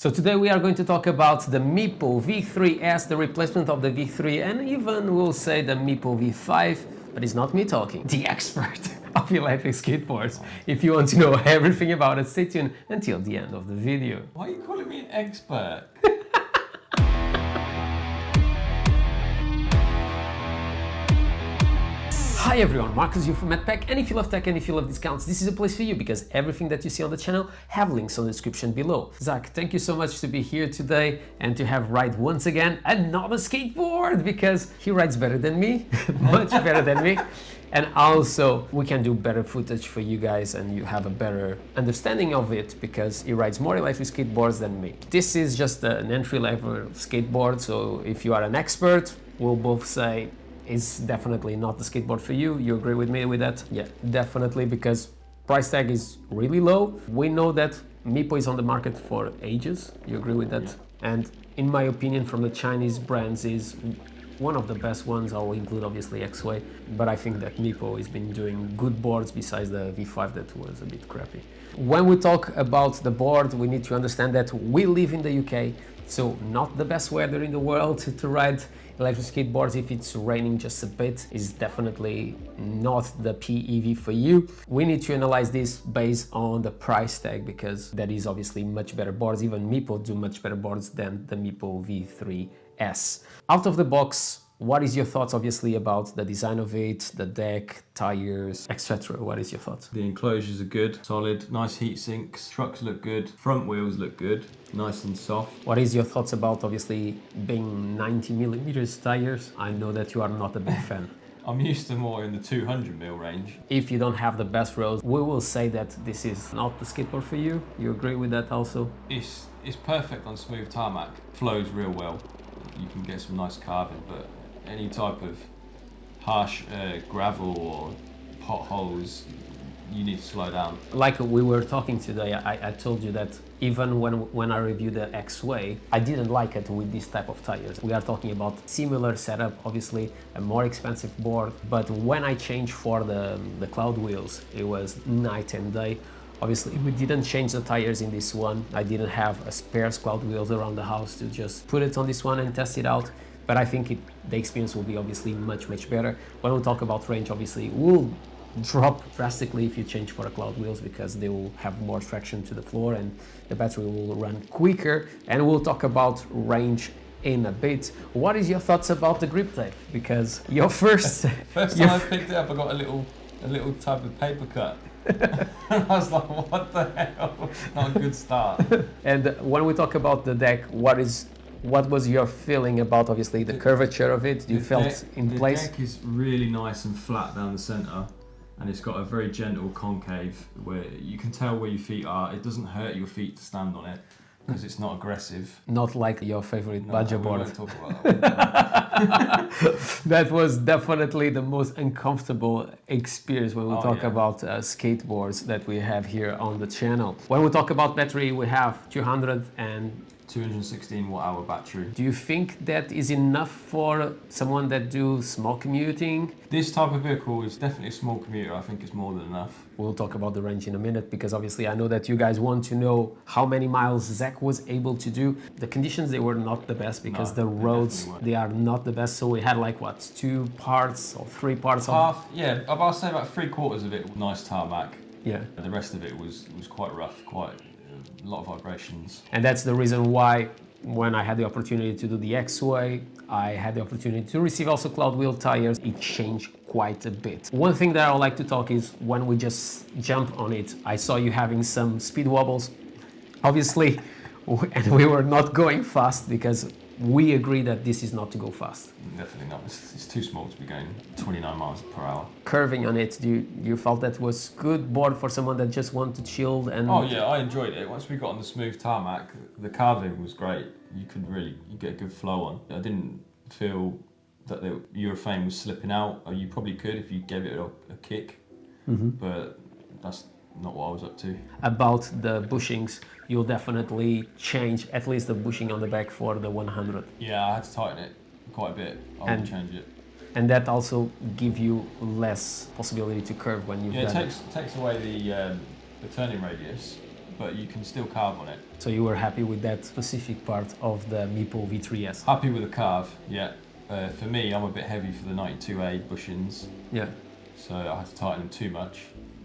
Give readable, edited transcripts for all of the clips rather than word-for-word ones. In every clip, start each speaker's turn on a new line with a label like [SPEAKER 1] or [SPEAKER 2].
[SPEAKER 1] So today we are going to talk about the Meepo V3S, the replacement of the V3, and even we'll say the Meepo V5, but it's not me talking, the expert of electric skateboards. If you want to know everything about it, stay tuned until the end of the video.
[SPEAKER 2] Why are you calling me an expert?
[SPEAKER 1] Hi everyone, Marcus here from Madpack, and if you love tech and if you love discounts, this is a place for you because everything that you see on the channel have links on the description below. Zach, thank you so much to be here today and to have ride once again another skateboard because he rides better than me, much better than me. And also we can do better footage for you guys and you have a better understanding of it because he rides more electric skateboards than me. This is just an entry-level skateboard, so if you are an expert, we'll both say it's definitely not the skateboard for you. You agree with me with that? Yeah, definitely, because price tag is really low. We know that Meepo is on the market for ages. You agree with that? Yeah. And in my opinion, from the Chinese brands, is one of the best ones. I'll include obviously X-Way, but I think that Meepo has been doing good boards besides the V5 that was a bit crappy. When we talk about the board, we need to understand that we live in the UK, so not the best weather in the world to ride electric skateboards. If it's raining just a bit, is definitely not the PEV for you. We need to analyze this based on the price tag because that is obviously much better boards. Even Meepo do much better boards than the Meepo V3S. Out of the box, what is your thoughts obviously about the design of it, the deck, tires, etc.? What is your thoughts?
[SPEAKER 2] The enclosures are good, solid, nice heat sinks, trucks look good, front wheels look good, nice and soft.
[SPEAKER 1] What is your thoughts about obviously being 90mm tires? I know that you are not a big fan.
[SPEAKER 2] I'm used to more in the 200mm range.
[SPEAKER 1] If you don't have the best roads, we will say that this is not the skateboard for you. You agree with that also?
[SPEAKER 2] It's perfect on smooth tarmac, flows real well. You can get some nice carving, but any type of harsh gravel or potholes, you need to slow down.
[SPEAKER 1] Like we were talking today, I told you that even when I reviewed the X-Way, I didn't like it with this type of tires. We are talking about similar setup, obviously a more expensive board, but when I changed for the cloud wheels, it was night and day. Obviously, we didn't change the tires in this one. I didn't have a spare cloud wheels around the house to just put it on this one and test it out. But I think the experience will be obviously much better. When we talk about range, obviously, it will drop drastically if you change for the cloud wheels because they will have more traction to the floor and the battery will run quicker. And we'll talk about range in a bit. What is your thoughts about the grip tape? Because your first
[SPEAKER 2] time I picked it up, I got a little type of paper cut. I was like, what the hell? Not a good start.
[SPEAKER 1] And when we talk about the deck, what was your feeling about obviously the curvature of it? Do you felt in place?
[SPEAKER 2] The deck is really nice and flat down the center, and it's got a very gentle concave where you can tell where your feet are. It doesn't hurt your feet to stand on it because it's not aggressive.
[SPEAKER 1] Not like your favorite Badger board.
[SPEAKER 2] We won't talk about that.
[SPEAKER 1] That was definitely the most uncomfortable experience when we talk about skateboards that we have here on the channel. When we talk about battery, we have
[SPEAKER 2] 216 watt-hour battery.
[SPEAKER 1] Do you think that is enough for someone that do small commuting?
[SPEAKER 2] This type of vehicle is definitely a small commuter. I think it's more than enough.
[SPEAKER 1] We'll talk about the range in a minute because obviously I know that you guys want to know how many miles Zach was able to do. The conditions, they were not the best because the roads, they are not the best. So we had like what, 2 parts or 3 parts of...
[SPEAKER 2] Yeah, I'll say about 3/4 of it was nice tarmac.
[SPEAKER 1] Yeah.
[SPEAKER 2] The rest of it was quite rough, quite a lot of vibrations.
[SPEAKER 1] And that's the reason why when I had the opportunity to do the X-Way, I had the opportunity to receive also cloud wheel tires. It changed quite a bit. One thing that I would like to talk is when we just jump on it, I saw you having some speed wobbles. Obviously, and we were not going fast because we agree that this is not to go fast.
[SPEAKER 2] Definitely not. It's too small to be going 29 miles per hour.
[SPEAKER 1] Curving on it, you felt that was good board for someone that just wanted to chill and...
[SPEAKER 2] Oh yeah, I enjoyed it. Once we got on the smooth tarmac, the carving was great. You get a good flow on. I didn't feel that the urethane was slipping out. Or you probably could if you gave it a kick, but that's not what I was up to.
[SPEAKER 1] About the bushings, you'll definitely change at least the bushing on the back for the 100.
[SPEAKER 2] Yeah, I had to tighten it quite a bit. I would change it.
[SPEAKER 1] And that also give you less possibility to curve when you've done it.
[SPEAKER 2] Yeah, it takes away the turning radius, but you can still carve on it.
[SPEAKER 1] So you were happy with that specific part of the Meepo V3S?
[SPEAKER 2] Happy with the carve, yeah. For me, I'm a bit heavy for the 92A bushings.
[SPEAKER 1] Yeah.
[SPEAKER 2] So I had to tighten them too much,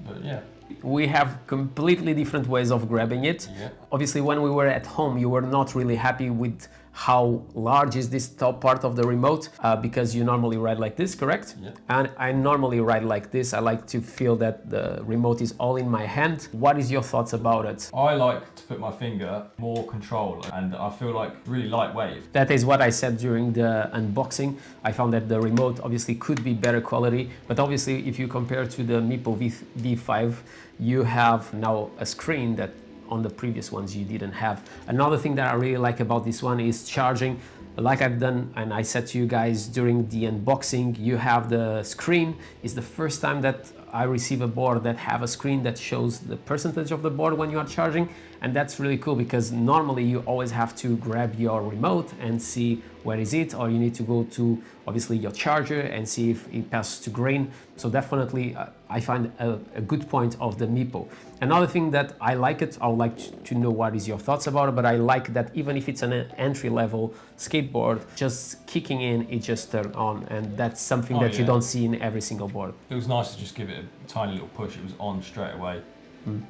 [SPEAKER 2] but yeah.
[SPEAKER 1] We have completely different ways of grabbing it.
[SPEAKER 2] Yeah.
[SPEAKER 1] Obviously, when we were at home, you were not really happy with how large is this top part of the remote because you normally ride like this, correct?
[SPEAKER 2] Yeah.
[SPEAKER 1] And I normally ride like this. I like to feel that the remote is all in my hand. What is your thoughts about it?
[SPEAKER 2] I like to put my finger more control, and I feel like really lightweight.
[SPEAKER 1] That is what I said during the unboxing. I found that the remote obviously could be better quality, but obviously if you compare to the Meepo V5, you have now a screen that on the previous ones you didn't have. Another thing that I really like about this one is charging. Like I've done and I said to you guys during the unboxing, you have the screen. It's the first time that I receive a board that have a screen that shows the percentage of the board when you are charging, and that's really cool because normally you always have to grab your remote and see where is it, or you need to go to obviously your charger and see if it passes to green. So definitely I find a good point of the Meepo. Another thing that I like it, I would like to know what is your thoughts about it, but I like that even if it's an entry-level skateboard, just kicking in, it just turns on, and that's something that you don't see in every single board.
[SPEAKER 2] It was nice to just give it a tiny little push. It was on straight away.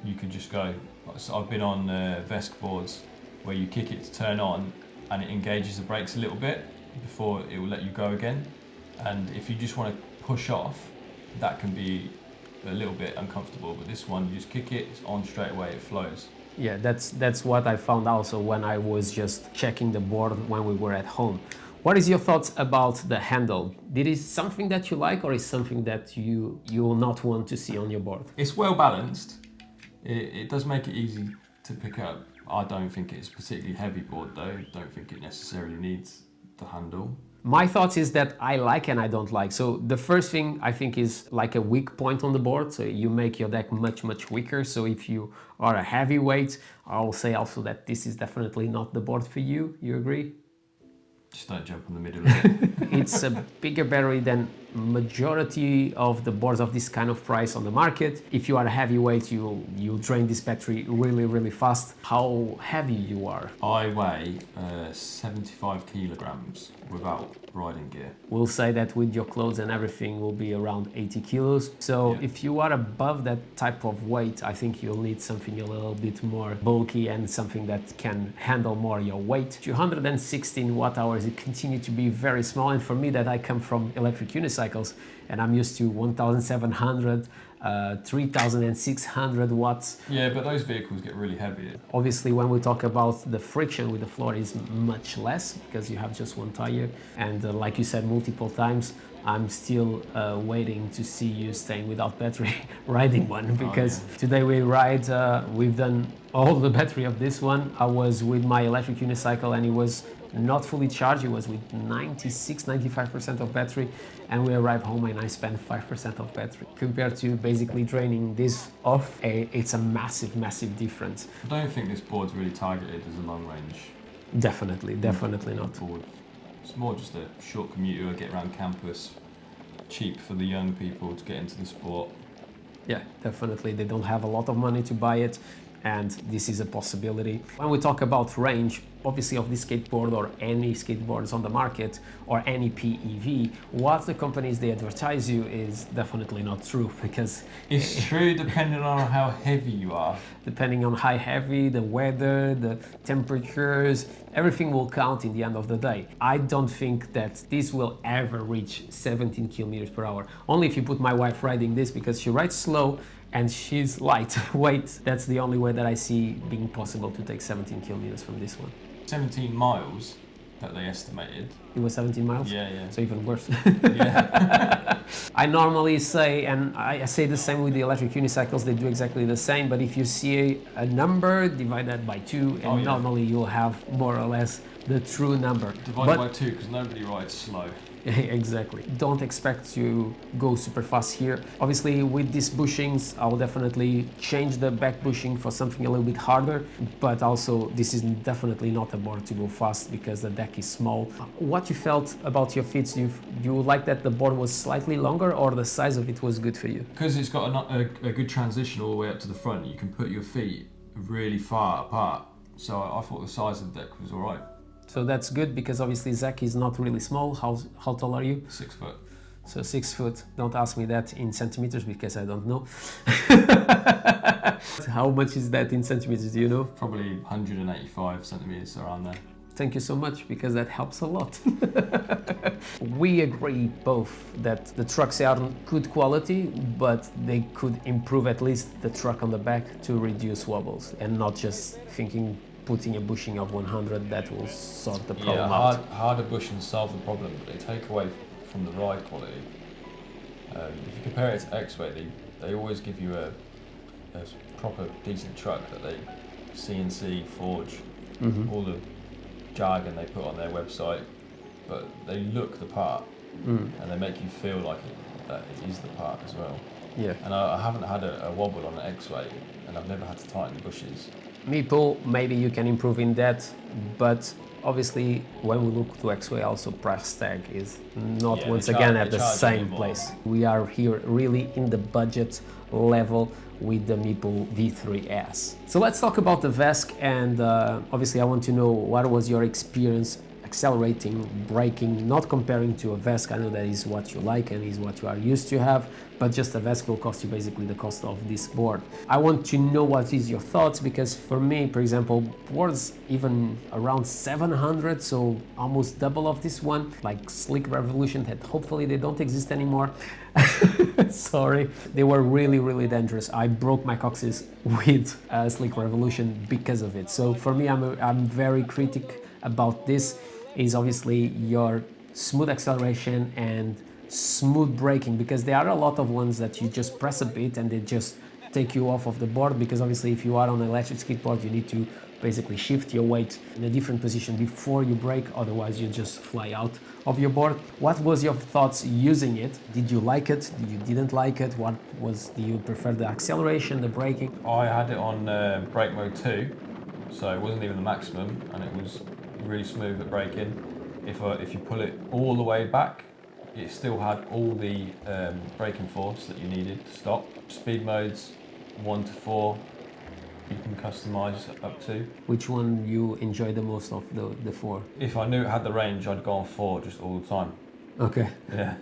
[SPEAKER 2] You could just go. So I've been on Vesk boards where you kick it to turn on and it engages the brakes a little bit before it will let you go again. And if you just want to push off, that can be a little bit uncomfortable, but this one, you just kick it, it's on straight away, it flows.
[SPEAKER 1] Yeah, that's what I found also when I was just checking the board when we were at home. What is your thoughts about the handle? It is something that you like, or is something that you will not want to see on your board?
[SPEAKER 2] It's well balanced. It does make it easy to pick up. I don't think it's a particularly heavy board though. Don't think it necessarily needs the handle.
[SPEAKER 1] My thoughts is that I like and I don't like. So the first thing I think is like a weak point on the board. So you make your deck much weaker. So if you are a heavyweight, I'll say also that this is definitely not the board for you. You agree?
[SPEAKER 2] Just don't jump in the middle of it.
[SPEAKER 1] It's a bigger battery than majority of the boards of this kind of price on the market. If you are a heavyweight, you'll drain this battery really fast. How heavy you are?
[SPEAKER 2] I weigh 75 kilograms without riding gear.
[SPEAKER 1] We'll say that with your clothes and everything will be around 80 kilos. So
[SPEAKER 2] yeah.
[SPEAKER 1] If you are above that type of weight, I think you'll need something a little bit more bulky and something that can handle more your weight. 216 watt hours, it continued to be very small. And for me that I come from electric unicycles and I'm used to 1,700, 3,600 watts.
[SPEAKER 2] Yeah, but those vehicles get really heavy.
[SPEAKER 1] Obviously, when we talk about the friction with the floor is much less because you have just one tire. And like you said multiple times, I'm still waiting to see you staying without battery riding one because today we ride, we've done all the battery of this one. I was with my electric unicycle and it was not fully charged. It was with 95% of battery, and we arrived home and I spent 5% of battery. Compared to basically draining this off, it's a massive difference.
[SPEAKER 2] I don't think this board's really targeted as a long range.
[SPEAKER 1] Definitely not.
[SPEAKER 2] Board. It's more just a short commuter, get around campus, cheap for the young people to get into the sport.
[SPEAKER 1] Yeah, definitely. They don't have a lot of money to buy it, and this is a possibility. When we talk about range, obviously of this skateboard or any skateboards on the market or any PEV, what the companies they advertise you is definitely not true because
[SPEAKER 2] it's true depending on how heavy you are.
[SPEAKER 1] Depending on how heavy, the weather, the temperatures, everything will count in the end of the day. I don't think that this will ever reach 17 kilometers per hour. Only if you put my wife riding this because she rides slow and she's lightweight. That's the only way that I see being possible to take 17 kilometers from this one.
[SPEAKER 2] 17 miles that they estimated.
[SPEAKER 1] It was 17 miles?
[SPEAKER 2] Yeah.
[SPEAKER 1] So even worse.
[SPEAKER 2] Yeah.
[SPEAKER 1] I normally say, and I say the same with the electric unicycles, they do exactly the same, but if you see a number, divide that by 2, and normally you'll have more or less the true number.
[SPEAKER 2] Divided by 2, because nobody rides slow.
[SPEAKER 1] Exactly. Don't expect to go super fast here. Obviously, with these bushings, I'll definitely change the back bushing for something a little bit harder, but also this is definitely not a board to go fast because the deck is small. What you felt about your feet, you like that the board was slightly longer or the size of it was good for you?
[SPEAKER 2] Because it's got a good transition all the way up to the front, you can put your feet really far apart So I thought the size of the deck was all right.
[SPEAKER 1] So that's good because obviously Zach is not really small. How tall are you?
[SPEAKER 2] 6 foot.
[SPEAKER 1] So 6 foot. Don't ask me that in centimeters because I don't know. How much is that in centimeters? Do you know?
[SPEAKER 2] Probably 185 centimeters around there.
[SPEAKER 1] Thank you so much because that helps a lot. We agree both that the trucks are good quality, but they could improve at least the truck on the back to reduce wobbles and not just thinking putting a bushing of 100 that will sort the problem out.
[SPEAKER 2] Harder bushings solve the problem, but they take away from the ride quality. If you compare it to X-Way, they always give you a proper decent truck that they CNC forge, all the jargon they put on their website, but they look the part and they make you feel like that it is the part as well.
[SPEAKER 1] Yeah.
[SPEAKER 2] And I haven't had a wobble on an X-Way, and I've never had to tighten the bushes.
[SPEAKER 1] Meepo, maybe you can improve in that, but obviously when we look to X-Way, also price tag is not once again at the same place. We are here really in the budget level with the Meepo V3S. So let's talk about the VESC, and obviously I want to know what was your experience accelerating, braking, not comparing to a VESC. I know that is what you like and is what you are used to have, but just a VESC will cost you basically the cost of this board. I want to know what is your thoughts, because for me, for example, boards even around 700, so almost double of this one, like Slick Revolution, that hopefully they don't exist anymore. Sorry, they were really dangerous. I broke my coccyx with Slick Revolution because of it. So for me, I'm very critic about this. Is obviously your smooth acceleration and smooth braking, because there are a lot of ones that you just press a bit and they just take you off of the board, because obviously if you are on an electric skateboard you need to basically shift your weight in a different position before you brake, otherwise you just fly out of your board. What was your thoughts using it? Did you like it? You didn't like it? Do you prefer the acceleration, the braking?
[SPEAKER 2] I had it on brake mode 2, so it wasn't even the maximum, and it was really smooth at braking. If you pull it all the way back, it still had all the braking force that you needed to stop. Speed modes 1 to 4, you can customise up to.
[SPEAKER 1] Which one you enjoy the most of the 4?
[SPEAKER 2] If I knew it had the range, I'd go on 4 just all the time.
[SPEAKER 1] Okay.
[SPEAKER 2] Yeah,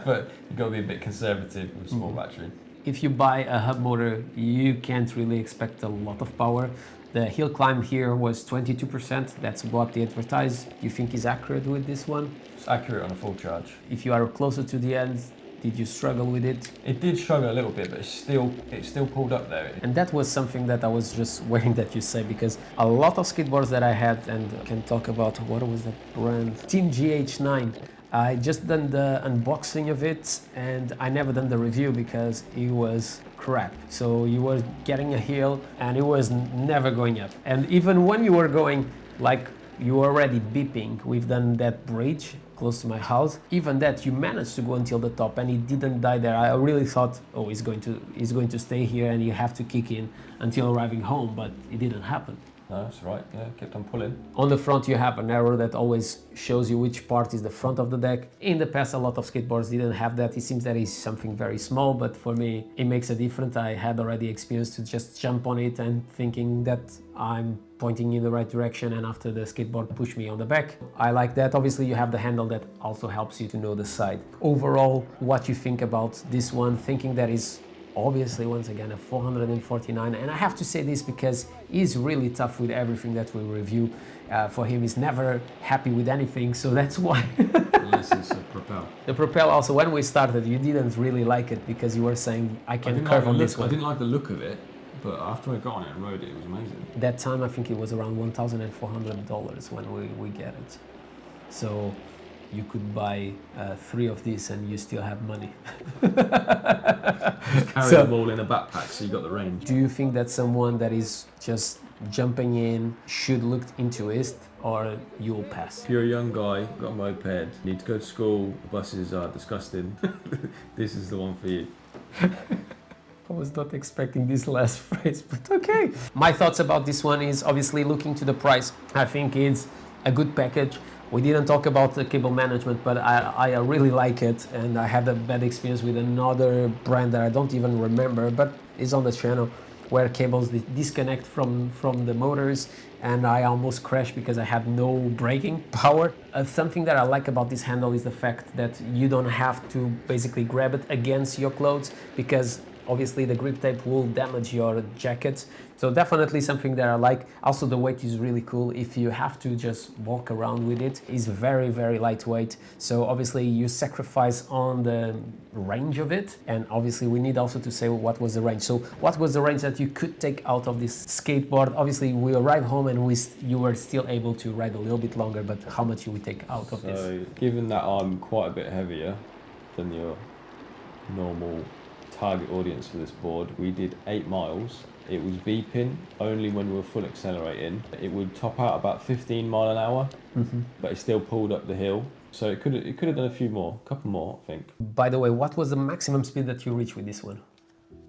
[SPEAKER 2] but you've got to be a bit conservative with a small battery.
[SPEAKER 1] If you buy a hub motor, you can't really expect a lot of power. The hill climb here was 22%. That's what they advertise. Do you think is accurate with this one?
[SPEAKER 2] It's accurate on a full charge.
[SPEAKER 1] If you are closer to the end, did you struggle with it?
[SPEAKER 2] It did struggle a little bit, but it still pulled up there.
[SPEAKER 1] And that was something that I was just waiting that you say, because a lot of skateboards that I had, and I can talk about, what was that brand? teamgee H9. I just done the unboxing of it and I never done the review because it was crap. So you were getting a hill and it was never going up. And even when you were going, like you were already beeping, we've done that bridge close to my house. Even that you managed to go until the top and it didn't die there. I really thought, oh, he's going to stay here and you have to kick in until arriving home, but it didn't happen.
[SPEAKER 2] No, that's right, yeah, kept on pulling.
[SPEAKER 1] On the front you have an arrow that always shows you which part is the front of the deck. In the past a lot of skateboards didn't have that. It seems that is something very small, but for me it makes a difference. I had already experience to just jump on it and thinking that I'm pointing in the right direction, and after the skateboard pushed me on the back. I like that. Obviously you have the handle that also helps you to know the side. Overall, what you think about this one, thinking that is obviously, once again, a 449, and I have to say this because he's really tough with everything that we review. For him, he's never happy with anything, so that's why.
[SPEAKER 2] Unless it's a Propel.
[SPEAKER 1] The Propel also, when we started, you didn't really like it because you were saying, I can curve on this one.
[SPEAKER 2] I didn't like the look of it, but after I got on it and rode it, it was amazing.
[SPEAKER 1] That time, I think it was around $1,400 when we get it. So you could buy 3 of these and you still have money.
[SPEAKER 2] Carry them all in a backpack so you got the range.
[SPEAKER 1] Do you think that someone that is just jumping in should look into it, or you'll pass?
[SPEAKER 2] If you're a young guy, got a moped, need to go to school, the buses are disgusting, this is the one for you.
[SPEAKER 1] I was not expecting this last phrase, but okay. My thoughts about this one is obviously looking to the price. I think it's a good package. We didn't talk about the cable management, but I really like it, and I had a bad experience with another brand that I don't even remember, but it's on the channel. where cables disconnect from the motors, and I almost crashed because I had no braking power. Something that I like about this handle is the fact that you don't have to basically grab it against your clothes, because obviously the grip tape will damage your jacket. So definitely something that I like. Also the weight is really cool. If you have to just walk around with it, it's very, very lightweight. So obviously you sacrifice on the range of it. And obviously we need also to say what was the range. So what was the range that you could take out of this skateboard? Obviously we arrived home and you were still able to ride a little bit longer, but how much you would take out of this?
[SPEAKER 2] So given that I'm quite a bit heavier than your normal target audience for this board, we did 8 miles. It was beeping only when we were full accelerating. It would top out about 15 mile an hour, but it still pulled up the hill. So it could have done a couple more, I think.
[SPEAKER 1] By the way, what was the maximum speed that you reached with this one?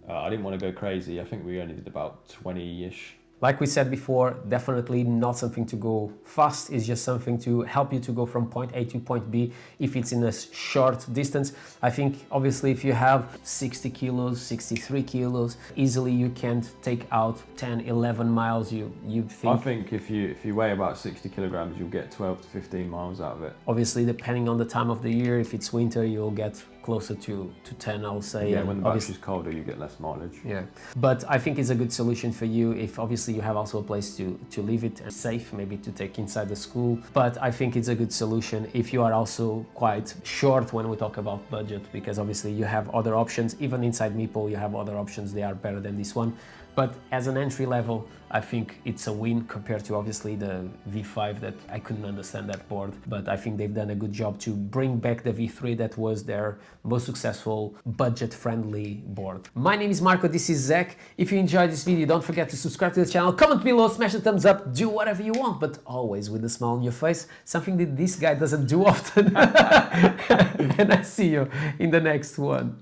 [SPEAKER 2] I didn't want to go crazy. I think we only did about 20-ish.
[SPEAKER 1] Like we said before, definitely not something to go fast. It's just something to help you to go from point A to point B if it's in a short distance. I think obviously if you have 60 kilos, 63 kilos, easily you can take out 10, 11 miles. You think?
[SPEAKER 2] I think if you weigh about 60 kilograms, you'll get 12 to 15 miles out of it.
[SPEAKER 1] Obviously, depending on the time of the year, if it's winter, you'll get closer to 10, I'll say.
[SPEAKER 2] Yeah, when the battery's colder, you get less mileage.
[SPEAKER 1] Yeah, but I think it's a good solution for you if obviously you have also a place to leave it and safe, maybe to take inside the school. But I think it's a good solution if you are also quite short when we talk about budget, because obviously you have other options. Even inside Meepo, you have other options. They are better than this one. But as an entry level, I think it's a win compared to obviously the V5 that I couldn't understand that board. But I think they've done a good job to bring back the V3 that was their most successful budget-friendly board. My name is Marco, this is Zach. If you enjoyed this video, don't forget to subscribe to the channel, comment below, smash the thumbs up, do whatever you want, but always with a smile on your face, something that this guy doesn't do often. And I see you in the next one.